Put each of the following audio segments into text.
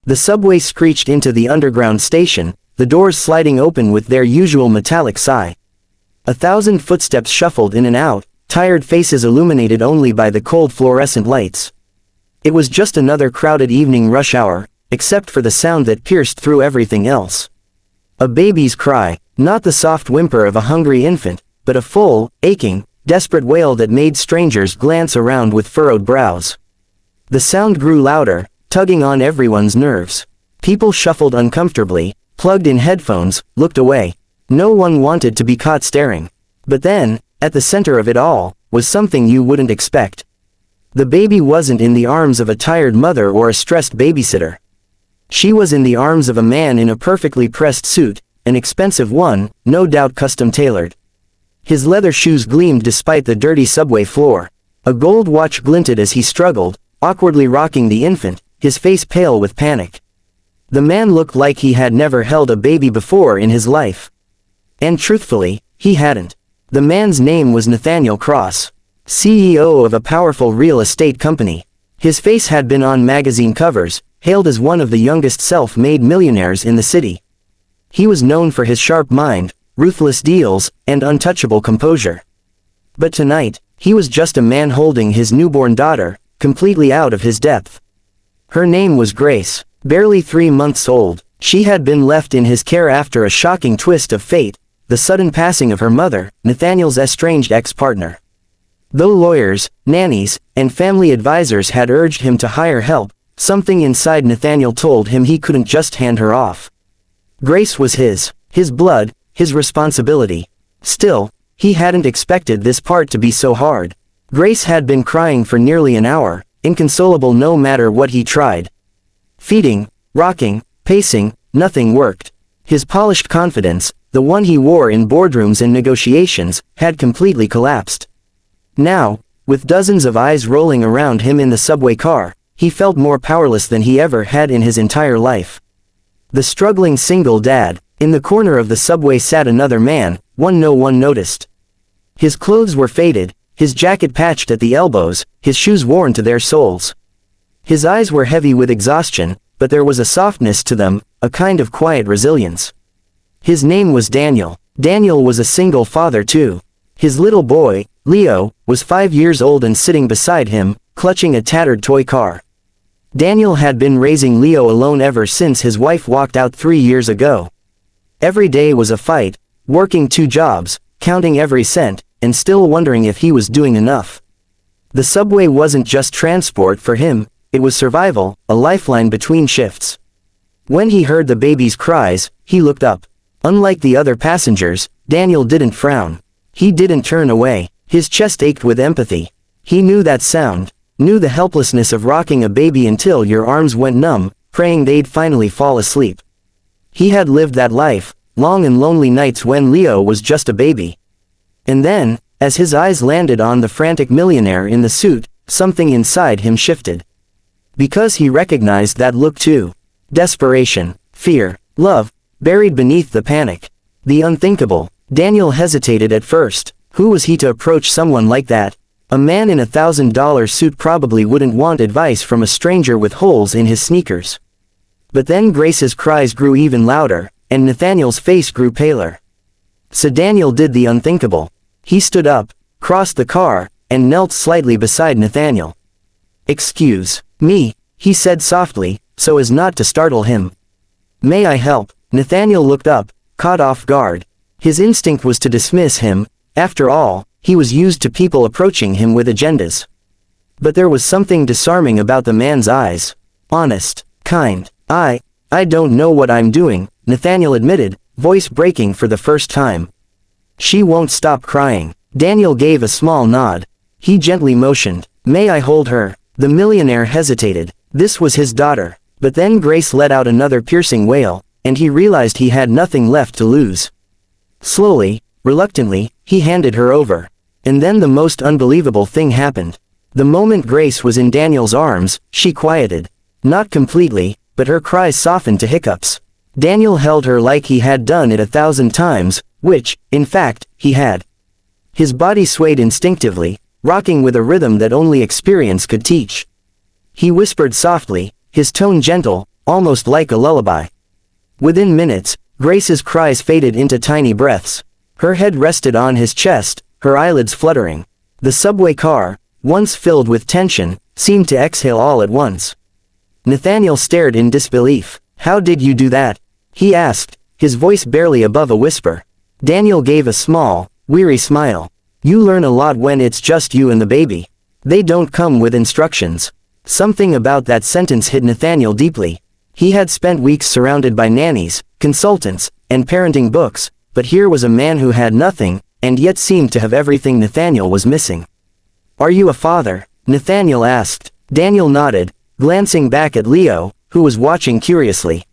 The subway screeched into the underground station, the doors sliding open with their usual metallic sigh. 1,000 footsteps shuffled in and out, tired faces illuminated only by the cold fluorescent lights. It was just another crowded evening rush hour, except for the sound that pierced through everything else. A baby's cry, not the soft whimper of a hungry infant, but a full, aching, desperate wail that made strangers glance around with furrowed brows. The sound grew louder, tugging on everyone's nerves. People shuffled uncomfortably, plugged in headphones, looked away. No one wanted to be caught staring. But then, at the center of it all, was something you wouldn't expect. The baby wasn't in the arms of a tired mother or a stressed babysitter. She was in the arms of a man in a perfectly pressed suit, an expensive one, no doubt custom-tailored. His leather shoes gleamed despite the dirty subway floor. A gold watch glinted as he struggled, awkwardly rocking the infant, his face pale with panic. The man looked like he had never held a baby before in his life. And truthfully, he hadn't. The man's name was Nathaniel Cross, CEO of a powerful real estate company. His face had been on magazine covers, hailed as one of the youngest self-made millionaires in the city. He was known for his sharp mind, ruthless deals, and untouchable composure. But tonight, he was just a man holding his newborn daughter, completely out of his depth. Her name was Grace, barely 3 months old. She had been left in his care after a shocking twist of fate, the sudden passing of her mother, Nathaniel's estranged ex-partner. Though lawyers, nannies, and family advisors had urged him to hire help, something inside Nathaniel told him he couldn't just hand her off. Grace was his blood, his responsibility. Still, he hadn't expected this part to be so hard. Grace had been crying for nearly an hour, inconsolable no matter what he tried. Feeding, rocking, pacing, nothing worked. His polished confidence, the one he wore in boardrooms and negotiations, had completely collapsed. Now, with dozens of eyes rolling around him in the subway car, he felt more powerless than he ever had in his entire life. The struggling single dad. In the corner of the subway sat another man, one no one noticed. His clothes were faded, his jacket patched at the elbows, his shoes worn to their soles. His eyes were heavy with exhaustion, but there was a softness to them, a kind of quiet resilience. His name was Daniel. Daniel was a single father too. His little boy, Leo, was 5 years old and sitting beside him, clutching a tattered toy car. Daniel had been raising Leo alone ever since his wife walked out 3 years ago. Every day was a fight, working 2 jobs, counting every cent, and still wondering if he was doing enough. The subway wasn't just transport for him, it was survival, a lifeline between shifts. When he heard the baby's cries, he looked up. Unlike the other passengers, Daniel didn't frown. He didn't turn away. His chest ached with empathy. He knew that sound, knew the helplessness of rocking a baby until your arms went numb, praying they'd finally fall asleep. He had lived that life, long and lonely nights when Leo was just a baby. And then, as his eyes landed on the frantic millionaire in the suit, something inside him shifted. Because he recognized that look too. Desperation, fear, love, buried beneath the panic. The unthinkable. Daniel hesitated at first. Who was he to approach someone like that? A man in $1,000 suit probably wouldn't want advice from a stranger with holes in his sneakers. But then Grace's cries grew even louder, and Nathaniel's face grew paler. So Daniel did the unthinkable. He stood up, crossed the car, and knelt slightly beside Nathaniel. "Excuse me," he said softly, so as not to startle him. "May I help?" Nathaniel looked up, caught off guard. His instinct was to dismiss him. After all, he was used to people approaching him with agendas. But there was something disarming about the man's eyes. Honest, kind. I don't know what I'm doing," Nathaniel admitted, voice breaking for the first time. "She won't stop crying." Daniel gave a small nod. He gently motioned. "May I hold her?" The millionaire hesitated. This was his daughter. But then Grace let out another piercing wail, and he realized he had nothing left to lose. Slowly, reluctantly, he handed her over. And then the most unbelievable thing happened. The moment Grace was in Daniel's arms, she quieted. Not completely, but her cries softened to hiccups. Daniel held her like he had done it 1,000 times, which, in fact, he had. His body swayed instinctively, rocking with a rhythm that only experience could teach. He whispered softly, his tone gentle, almost like a lullaby. Within minutes, Grace's cries faded into tiny breaths. Her head rested on his chest, her eyelids fluttering. The subway car, once filled with tension, seemed to exhale all at once. Nathaniel stared in disbelief. "How did you do that?" he asked, his voice barely above a whisper. Daniel gave a small, weary smile. "You learn a lot when it's just you and the baby. They don't come with instructions." Something about that sentence hit Nathaniel deeply. He had spent weeks surrounded by nannies, consultants, and parenting books, but here was a man who had nothing, and yet seemed to have everything Nathaniel was missing. "Are you a father?" Nathaniel asked. Daniel nodded, glancing back at Leo, who was watching curiously.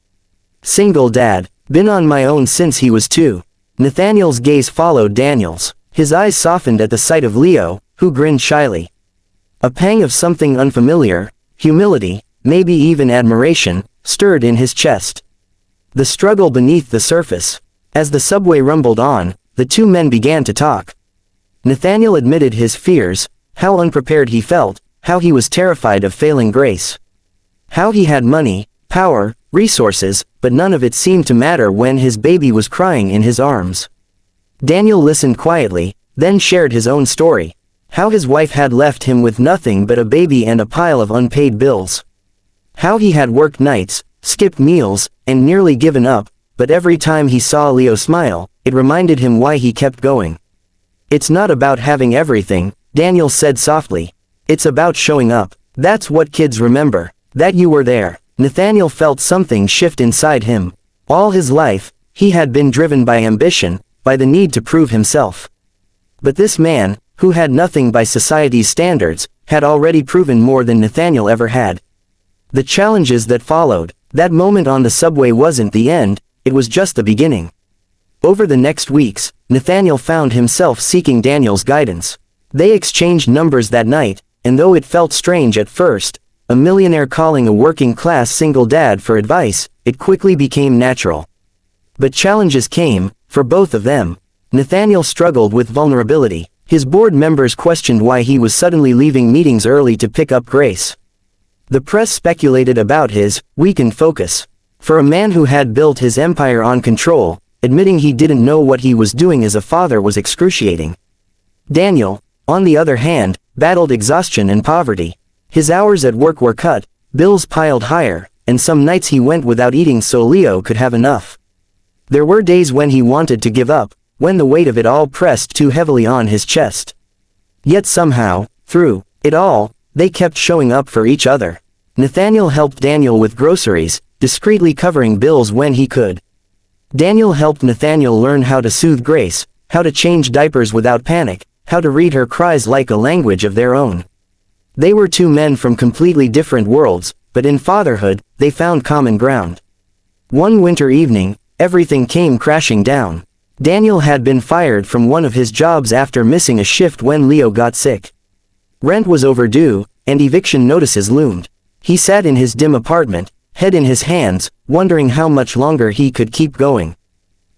"Single dad, been on my own since he was 2. Nathaniel's gaze followed Daniel's. His eyes softened at the sight of Leo, who grinned shyly. A pang of something unfamiliar, humility, maybe even admiration, stirred in his chest. The struggle beneath the surface. As the subway rumbled on, the two men began to talk. Nathaniel admitted his fears, how unprepared he felt, how he was terrified of failing Grace. How he had money, power, resources, but none of it seemed to matter when his baby was crying in his arms. Daniel listened quietly, then shared his own story. How his wife had left him with nothing but a baby and a pile of unpaid bills. How he had worked nights, skipped meals, and nearly given up, but every time he saw Leo smile, it reminded him why he kept going. "It's not about having everything," Daniel said softly. "It's about showing up. That's what kids remember, that you were there." Nathaniel felt something shift inside him. All his life, he had been driven by ambition, by the need to prove himself. But this man, who had nothing by society's standards, had already proven more than Nathaniel ever had. The challenges that followed, that moment on the subway wasn't the end, it was just the beginning. Over the next weeks, Nathaniel found himself seeking Daniel's guidance. They exchanged numbers that night, and though it felt strange at first, a millionaire calling a working-class single dad for advice, it quickly became natural. But challenges came, for both of them. Nathaniel struggled with vulnerability. His board members questioned why he was suddenly leaving meetings early to pick up Grace. The press speculated about his weakened focus. For a man who had built his empire on control, admitting he didn't know what he was doing as a father was excruciating. Daniel, on the other hand, battled exhaustion and poverty. His hours at work were cut, bills piled higher, and some nights he went without eating so Leo could have enough. There were days when he wanted to give up, when the weight of it all pressed too heavily on his chest. Yet somehow, through it all, they kept showing up for each other. Nathaniel helped Daniel with groceries, discreetly covering bills when he could. Daniel helped Nathaniel learn how to soothe Grace, how to change diapers without panic, how to read her cries like a language of their own. They were two men from completely different worlds, but in fatherhood, they found common ground. One winter evening, everything came crashing down. Daniel had been fired from one of his jobs after missing a shift when Leo got sick. Rent was overdue, and eviction notices loomed. He sat in his dim apartment, head in his hands, wondering how much longer he could keep going.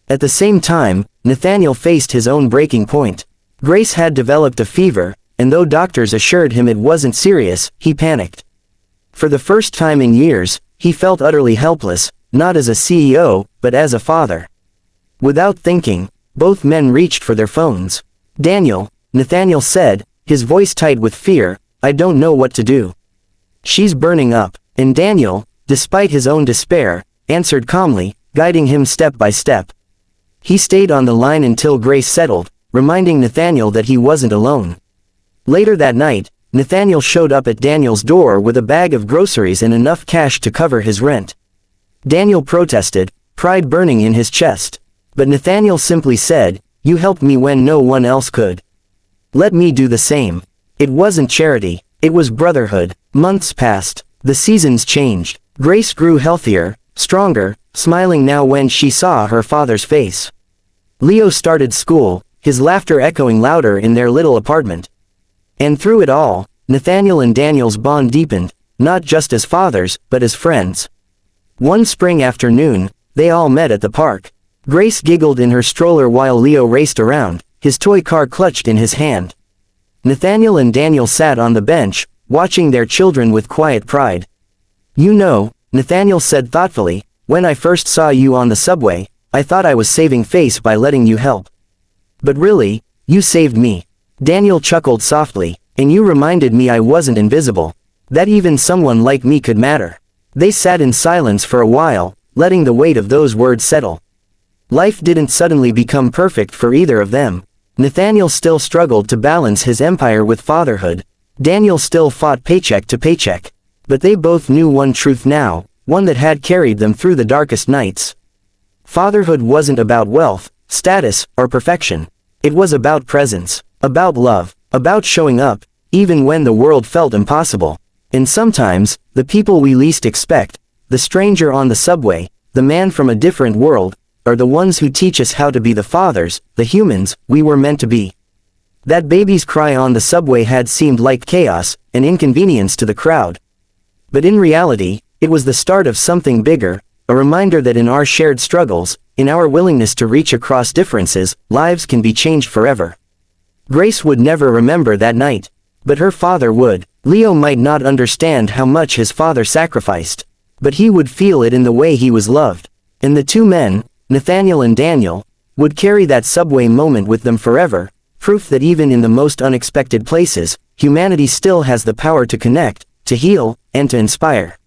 At the same time, Nathaniel faced his own breaking point. Grace had developed a fever, and though doctors assured him it wasn't serious, he panicked. For the first time in years, he felt utterly helpless, not as a CEO, but as a father. Without thinking, both men reached for their phones. "Daniel," Nathaniel said, his voice tight with fear, "I don't know what to do. She's burning up." And Daniel, despite his own despair, answered calmly, guiding him step by step. He stayed on the line until Grace settled, reminding Nathaniel that he wasn't alone. Later that night, Nathaniel showed up at Daniel's door with a bag of groceries and enough cash to cover his rent. Daniel protested, pride burning in his chest. But Nathaniel simply said, "You helped me when no one else could. Let me do the same." It wasn't charity, it was brotherhood. Months passed, the seasons changed. Grace grew healthier, stronger, smiling now when she saw her father's face. Leo started school, his laughter echoing louder in their little apartment. And through it all, Nathaniel and Daniel's bond deepened, not just as fathers, but as friends. One spring afternoon, they all met at the park. Grace giggled in her stroller while Leo raced around, his toy car clutched in his hand. Nathaniel and Daniel sat on the bench, watching their children with quiet pride. "You know," Nathaniel said thoughtfully, "When I first saw you on the subway, I thought I was saving face by letting you help. But really, you saved me." Daniel chuckled softly, "And you reminded me I wasn't invisible. That even someone like me could matter." They sat in silence for a while, letting the weight of those words settle. Life didn't suddenly become perfect for either of them. Nathaniel still struggled to balance his empire with fatherhood. Daniel still fought paycheck to paycheck. But they both knew one truth now, one that had carried them through the darkest nights. Fatherhood wasn't about wealth, status, or perfection. It was about presence, about love, about showing up, even when the world felt impossible. And sometimes, the people we least expect, the stranger on the subway, the man from a different world, are the ones who teach us how to be the fathers, the humans, we were meant to be. That baby's cry on the subway had seemed like chaos, an inconvenience to the crowd. But in reality, it was the start of something bigger, a reminder that in our shared struggles, in our willingness to reach across differences, lives can be changed forever. Grace would never remember that night. But her father would. Leo might not understand how much his father sacrificed. But he would feel it in the way he was loved. And the two men, Nathaniel and Daniel, would carry that subway moment with them forever, proof that even in the most unexpected places, humanity still has the power to connect, to heal, and to inspire.